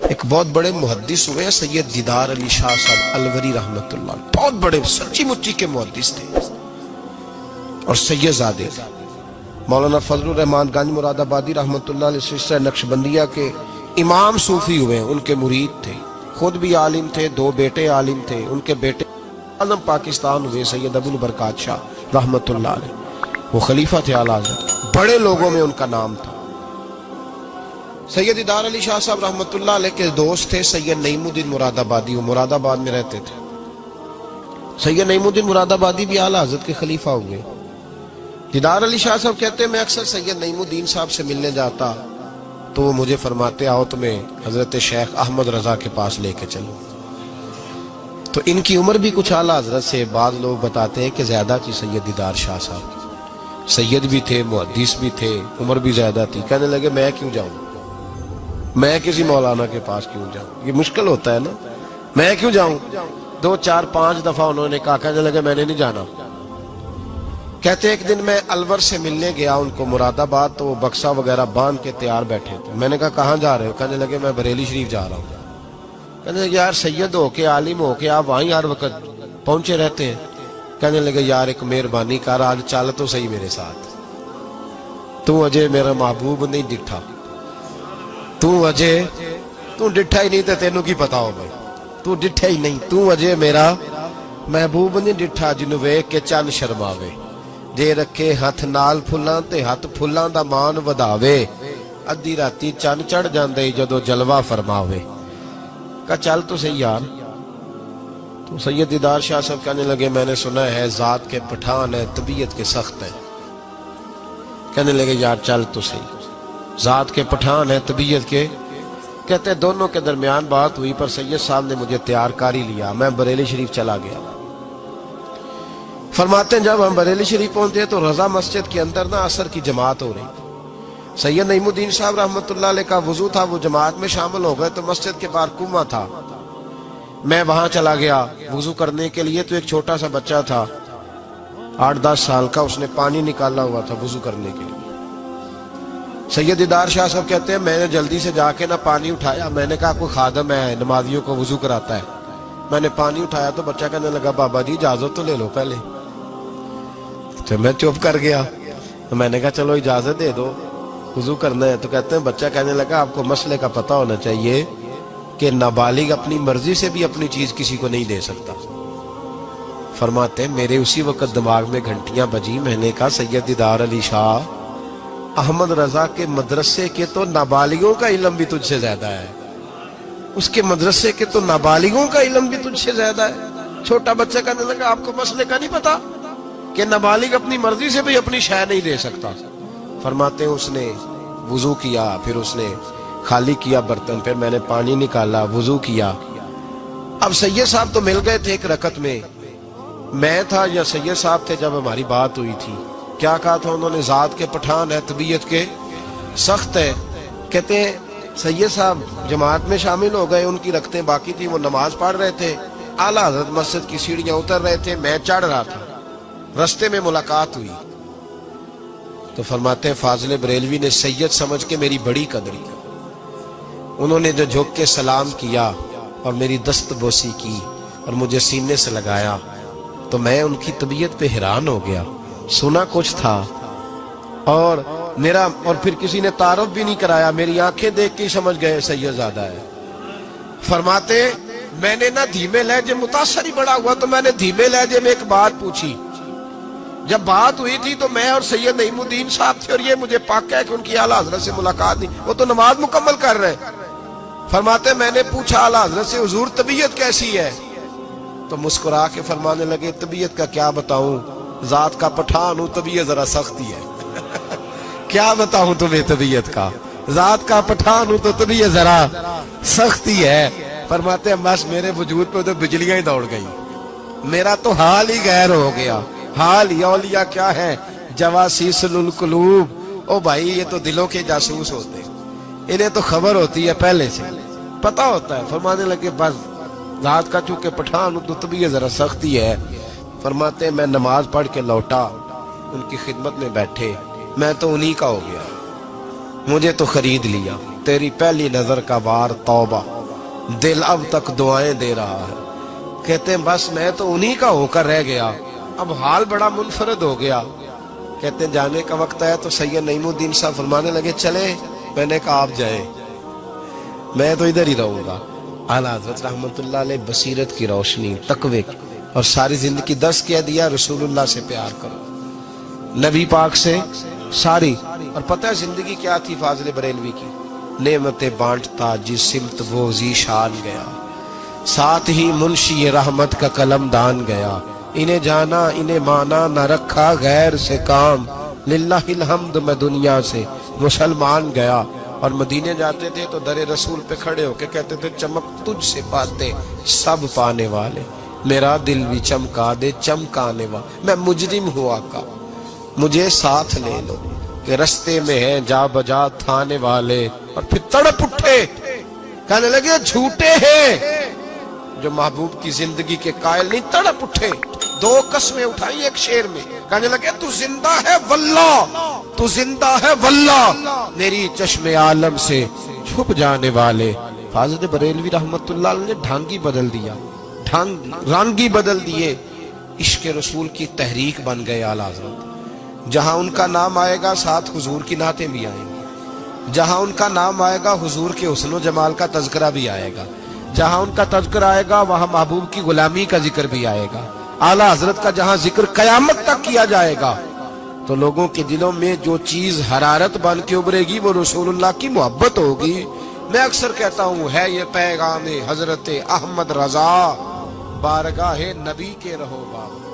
ایک بہت بڑے محدث ہوئے ہیں سید دیدار علی شاہ صاحب الوری رحمت اللہ، بہت بڑے سچی مچی کے محدث تھے اور سید زادے تھے۔ مولانا فضل الرحمان گنج مراد آبادی رحمت اللہ علیہ سلسلہ نقشبندیہ کے امام صوفی ہوئے ہیں، ان کے مرید تھے، خود بھی عالم تھے، دو بیٹے عالم تھے، ان کے بیٹے اعظم پاکستان ہوئے سید ابو البرکات شاہ رحمت اللہ علیہ، وہ خلیفہ تھے اعلیٰ حضرت، بڑے لوگوں میں ان کا نام تھا۔ سید دیدار علی شاہ صاحب رحمت اللہ علیہ کے دوست تھے سید نعیم الدین مراد آبادی، وہ مراد آباد میں رہتے تھے۔ سید نعیم الدین مراد آبادی بھی اعلیٰ حضرت کے خلیفہ ہوئے۔ دیدار علی شاہ صاحب کہتے ہیں میں اکثر سید نعیم الدین صاحب سے ملنے جاتا تو وہ مجھے فرماتے آؤ تمہیں حضرت شیخ احمد رضا کے پاس لے کے چلو۔ تو ان کی عمر بھی کچھ اعلیٰ حضرت سے بعض لوگ بتاتے ہیں کہ زیادہ تھی سید دیدار شاہ صاحب کی، سید بھی تھے، محدث بھی تھے، عمر بھی زیادہ تھی۔ کہنے لگے میں کیوں جاؤں، میں کسی مولانا کے پاس کیوں جاؤں، یہ مشکل ہوتا ہے نا، میں کیوں جاؤں۔ 2 4 5 دفعہ انہوں نے کہا، کہنے لگے میں نے نہیں جانا۔ کہتے ایک دن میں الور سے ملنے گیا ان کو مراد آباد، تو وہ بکسہ وغیرہ باندھ کے تیار بیٹھے تھے۔ میں نے کہا کہاں جا رہے ہو؟ کہنے لگے میں بریلی شریف جا رہا ہوں۔ کہنے لگے یار سید ہو کے عالم ہو کے آپ وہیں ہر وقت پہنچے رہتے ہیں۔ کہنے لگے یار ایک مہربانی کر، آج چل تو صحیح میرے ساتھ، تو اجے میرا محبوب نہیں ڈٹھا، تو اجے تو ڈٹھا ہی نہیں تے تینوں کی پتا ہو بھائی، تو ڈٹھا ہی نہیں، تو اجے میرا محبوب نہیں ڈٹھا جنوں ویکھ کے چن شرماوے، جے رکھے ہاتھ نال پھلاں تے ہاتھ پھلاں دا مان وداوے، ادھی راتی چن چڑھ جاندے جدو جلوہ فرماوے۔ کہا چل تو صحیح یار۔ تو سید دیدار شاہ صاحب کہنے لگے میں نے سنا ہے ذات کے پٹھان ہے، طبیعت کے سخت ہے۔ کہنے لگے یار چل تو صحیح، ذات کے پٹھان ہے طبیعت کے۔ کہتے دونوں کے درمیان بات ہوئی پر سید صاحب نے مجھے تیار کر ہی لیا، میں بریلی شریف چلا گیا۔ فرماتے ہیں جب ہم بریلی شریف پہنچے تو رضا مسجد کے اندر نا عصر کی جماعت ہو رہی تھی۔ سید نعیم الدین صاحب رحمت اللہ علیہ کا وضو تھا، وہ جماعت میں شامل ہو گئے تو مسجد کے باہر کنواں تھا، میں وہاں چلا گیا وضو کرنے کے لیے۔ تو ایک چھوٹا سا بچہ تھا 8-10 سال کا، اس نے پانی نکالا ہوا تھا وضو کرنے کے لیے۔ سید دیدار شاہ صاحب کہتے ہیں میں نے جلدی سے جا کے نہ پانی اٹھایا، میں نے کہا کوئی خادم ہے نمازیوں کو وضو کراتا ہے، میں نے پانی اٹھایا تو بچہ کہنے لگا بابا جی اجازت تو لے لو پہلے۔ تو میں چپ کر گیا، تو میں نے کہا چلو اجازت دے دو وضو کرنا ہے۔ تو کہتے ہیں بچہ کہنے لگا آپ کو مسئلے کا پتہ ہونا چاہیے کہ نابالغ اپنی مرضی سے بھی اپنی چیز کسی کو نہیں دے سکتا۔ فرماتے ہیں میرے اسی وقت دماغ میں گھنٹیاں بجی، میں نے کہا سید دیدار علی شاہ احمد رضا کے مدرسے کے تو نابالغوں کا علم بھی تجھ سے زیادہ ہے، اس کے مدرسے کے تو نابالغوں کا علم بھی تجھ سے زیادہ ہے۔ چھوٹا بچہ کہنے لگا آپ کو مسئلے کا نہیں پتا کہ نابالغ اپنی مرضی سے بھی اپنی شے نہیں دے سکتا۔ فرماتے ہیں اس نے وضو کیا، پھر اس نے خالی کیا برتن، پھر میں نے پانی نکالا وضو کیا۔ اب سید صاحب تو مل گئے تھے ایک رکعت میں، میں تھا یا سید صاحب تھے جب ہماری بات ہوئی تھی، کیا کہا تھا انہوں نے؟ ذات کے پٹھان ہے طبیعت کے سخت ہے۔ کہتے ہیں سید صاحب جماعت میں شامل ہو گئے، ان کی رکعتیں باقی تھی، وہ نماز پڑھ رہے تھے، اعلیٰ حضرت مسجد کی سیڑھیاں اتر رہے تھے، میں چڑھ رہا تھا، رستے میں ملاقات ہوئی۔ تو فرماتے ہیں فاضل بریلوی نے سید سمجھ کے میری بڑی قدر کی، انہوں نے جو جھک کے سلام کیا اور میری دست بوسی کی اور مجھے سینے سے لگایا تو میں ان کی طبیعت پہ حیران ہو گیا، سنا کچھ تھا اور پھر کسی نے تعارف بھی نہیں کرایا، میری آنکھیں دیکھ کے سمجھ گئے سید زادہ ہے۔ فرماتے میں نے نہ دھیمے لہجے، متاثر ہی بڑا ہوا تو میں نے دھیمے لہجے میں ایک بات پوچھی۔ جب بات ہوئی تھی تو میں اور سید نعیم الدین صاحب تھے اور یہ مجھے پاک ہے کہ ان کی اعلیٰ حضرت سے ملاقات نہیں، وہ تو نماز مکمل کر رہے۔ فرماتے میں نے پوچھا اعلیٰ حضرت سے حضور طبیعت کیسی ہے؟ تو مسکرا کے فرمانے لگے طبیعت کا کیا بتاؤں، ذات کا پٹھان ہوں، طبیعت ذرا سختی ہے۔ کیا بتاؤں تمہیں طبیعت کا، ذات کا پٹھان ہوں تو طبیعت ذرا سختی ہے۔ فرماتے ہیں بس میرے وجود پہ تو بجلیاں ہی دوڑ گئی، میرا تو حال ہی غیر ہو گیا۔ حال ہی اولیاء کیا ہے؟ جواسیس القلوب، او بھائی یہ تو دلوں کے جاسوس ہوتے ہیں، انہیں تو خبر ہوتی ہے پہلے سے، پتہ ہوتا ہے۔ فرمانے لگے بس ذات کا چونکہ پٹھان ہوں تو طبیعت ذرا سختی ہے۔ فرماتے ہیں میں نماز پڑھ کے لوٹا، ان کی خدمت میں بیٹھے، میں تو انہی کا ہو گیا، مجھے تو خرید لیا، تیری پہلی نظر کا وار توبہ۔ دل اب تک دعائیں دے رہا ہے. کہتے ہیں بس میں تو انہی کا ہو کر رہ گیا, اب حال بڑا منفرد ہو گیا. کہتے ہیں جانے کا وقت آیا تو سید نعیم الدین صاحب فرمانے لگے چلے. میں نے کہا آپ جائیں, میں تو ادھر ہی رہوں گا. اعلیٰ حضرت رحمت اللہ علیہ بصیرت کی روشنی, تقوی کی, اور ساری زندگی دس کہہ دیا رسول اللہ سے پیار کرو, نبی پاک سے ساری. اور پتہ ہے زندگی کیا تھی فاضل بریلوی کی؟ نعمتیں بانٹتا جس سمت وہ ذیشان گیا, ساتھ ہی منشی رحمت کا قلم دان گیا. انہیں جانا انہیں مانا نہ رکھا غیر سے کام, للہ الحمد میں دنیا سے مسلمان گیا. اور مدینے جاتے تھے تو در رسول پہ کھڑے ہو کے کہتے تھے چمک تجھ سے پاتے سب پانے والے, میرا دل بھی چمکا دے چمکانے والا. میں مجرم ہوں آقا مجھے ساتھ لے لو, کہ رستے میں ہیں جا بجا تھانے والے. اور پھر تڑپ اٹھے کہنے لگے جھوٹے ہیں جو محبوب کی زندگی کے قائل نہیں. تڑپ اٹھے, دو قسمیں اٹھائی ایک شعر میں, کہنے لگے تو زندہ ہے واللہ, تو زندہ ہے واللہ, میری چشم عالم سے چھپ جانے والے. فاضل بریلوی رحمت اللہ علیہ نے ڈھانگی بدل دیا, رانگی بدل دیے, عشق رسول کی تحریک بن گئے اعلیٰ حضرت. جہاں ان کا نام آئے گا ساتھ حضور کی نعتیں بھی آئیں گی, جہاں ان کا نام آئے گا حضور کے حسن و جمال کا تذکرہ بھی آئے گا, جہاں ان کا تذکرہ آئے گا وہاں محبوب کی غلامی کا ذکر بھی آئے گا. اعلیٰ حضرت کا جہاں ذکر قیامت تک کیا جائے گا تو لوگوں کے دلوں میں جو چیز حرارت بن کے ابھرے گی وہ رسول اللہ کی محبت ہوگی. میں اکثر کہتا ہوں ہے یہ پیغام حضرت احمد رضا, بارگاہ نبی کے رہو بابا.